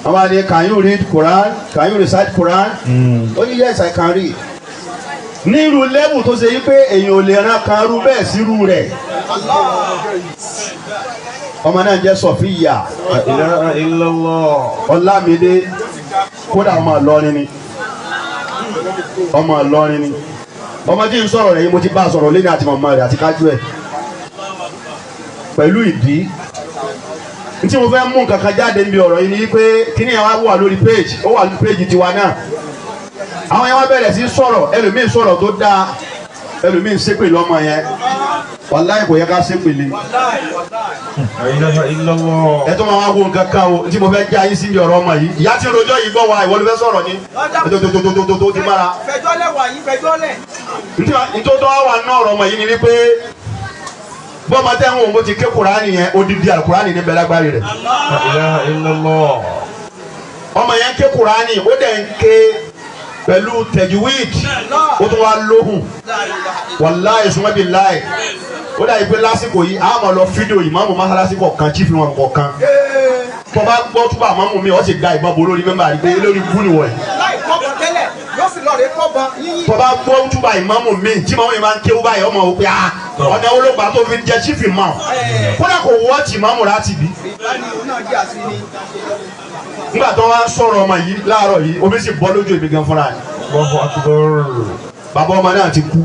Amadi, can you read Quran? Can you recite Quran? Only yes, I can read. Ní irú level tó ṣe yí pé èèyàn ò lè ran kan rú bẹ́ẹ̀ sí irú rẹ̀. Ọmọ náà jẹ́ Soffiyah Olamide, kódà ọmọ Ìlọrin ni. Ọmọ Ìlọrin ni. Ọmọ tí ń sọ̀rọ̀ rẹ̀ yìí mo ti bá sọ̀rọ̀ lẹ́ni àti màmá rẹ̀ àti kájú ẹ̀. Pẹ̀lú ìdí. Ntí mo fẹ́ mú nǹkan kan jáde níbi ọ̀rọ̀ yìí ni pé kíní yẹn wá wà lórí page, ó wà lórí page tiwa náà. Àwọn yẹn wá bẹ̀rẹ̀ sí sọ̀rọ̀, ẹlòmíì sọ̀rọ̀ tó dáa, ẹlòmíì ṣépè lọ́mọ yẹn. Wàláhì kò yẹ ká ṣépè lé. Ẹ tó máa wá wo nǹkan kan o, tí mo fẹ́ jẹ́ ayé sí ibi ọ̀rọ̀ ọmọ yìí. Ìyá tí rojọ́ yìí gbọ́ wa, ìwọ ló fẹ́ sọ̀rọ̀ ni. Tó ti mára. Fẹjọ́lẹ̀ wà yín fẹjọ́lẹ̀. Nítorí wà náà ọ̀rọ̀ ọmọ yìí ni wípé bọ́mọ tẹ́wọ̀n mo ti ké Kùránì yẹn, odidi Al-Kùránì ní bẹ́ẹ̀ lágbárí rẹ̀. Ọmọ yẹn ké Kùránì, ó dẹ̀ ń ké pẹ̀lú tajwid, ó tún wá lóhùn. Wàláhì summa billahi. Ó dà yìí pé lásìkò yìí a máa lọ fídíò ìmáàmù mọ́sálásí kọ̀ọ̀kan chief wọn kọ̀ọ̀kan. Tó bá gbọ́ túbọ̀ àmọ́mù mi ó sì da ìbọn bo lórí mẹ́mbà rí pé lórí bú ni wọ̀ ẹ̀. Tó bá gbọ́ túbọ̀ ìmáàmù mi tí màmú yìí máa ń kéwú báyìí ọmọ òpè ọ̀nà olóògbà tó fi jẹ chief imam. Kódà kò wọ́ọ̀tì ìmáàmù láti bí. Nígbà tó wá ń sọ̀rọ̀ ọmọ yìí láàárọ̀ yìí omi sì bọ́ lójú èmi gan fúnra rẹ̀. Bàbá ọmọ náà ti kú.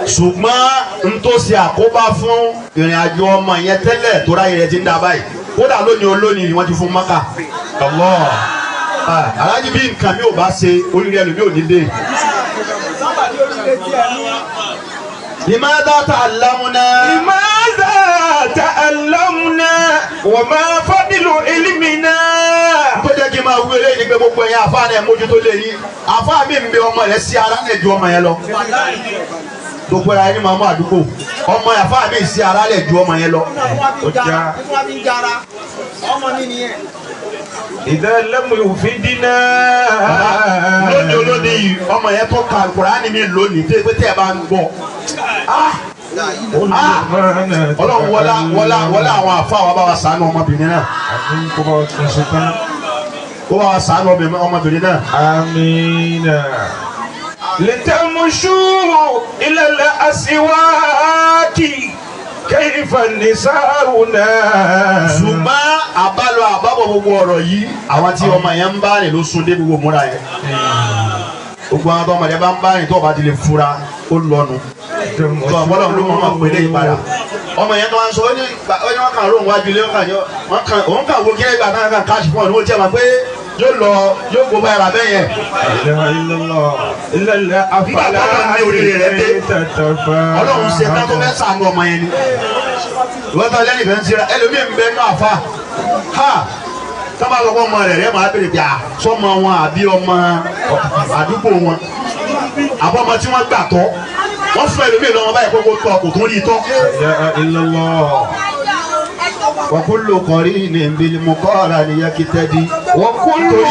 Ṣùgbọ́n n tó ṣe àkóbá fún ìrìn àjò ọmọ yẹn tẹ́lẹ̀ tó ráyè rẹ̀ ti ń da báyìí. Kódà lónìí olónìí ni wọ́n ti fún Mákà. Alájí bí nǹkan mi ò bá ṣe oríire ẹlòmí ò ní dé. Limadha ta'allamna. Limadha ta'allamna wa ma fadilu ilmina. Tó jẹ́ kí n máa wí eléyìí ní pé gbogbo ẹ̀yin àfáà náà mójútó lé yín. Àfáà mi ń bẹ ọmọ rẹ̀ sí ara lẹ̀ ju ọmọ yẹn lọ. Gbogbo ẹ̀yin máa mú àdúgbò. Ọmọ àfáà mi sí ara lẹ̀ ju ọmọ yẹn lọ. Idha lam yufidina. Lónìí olónìí yìí ọmọ yẹn tó ka Kùránì mi lónìí tó pé tẹ́ ẹ bá ń gbọ́. Ọlọ́run wọlá àwọn àfáà wa bá wa ṣàánú ọmọbìnrin náà. Kó bá wa ṣàánú ọmọbìnrin náà. Amina. Litamshu ila al-aswaqi kayfa nisauna. Ṣùgbọ́n àbálọ àbábọ̀ gbogbo ọ̀rọ̀ yìí àwọn tí ọmọ yẹn ń bá rìn ló sún dé gbogbo múra yẹn. Gbogbo àwọn tó ọmọdé bá ń bá rìn tó ọba ti lè fura ó lọ́nu. Tó ọ̀pọ̀lọpọ̀ ló mọ̀ pé lè padà. Ọmọ yẹn tó wá ń sọ ó ní wọn kàn róhùn wájú ilé òun kàn wo kí ẹgbàá náà kàn káàṣì fún ọ ní wọ́n ti ẹ̀ máa pé yóò gbó báyìí bàbá yẹn. Nígbà tó wà ní oríire rẹ̀ dé Ọlọ́run ṣe tán tó fẹ́ ṣàánú ọmọ yẹn ni. Ìwọ́n tó lẹ́yìn fẹ́ ń ṣe ẹlòmíì ń bẹ náà fà sábà lọ́wọ́ ọmọ rẹ̀ máa bèrè bíi sọ́mọ wọn àbí ọmọ àdúgbò wọn àbọ̀mọ tí wọ́n gbà tọ́ wọ́n fún ẹlòmíì lọ́wọ́ báyìí kókó tọ́ kò tún rí tọ́. Wa kullu qarinin bil muqarani yaktadi. Wa kullu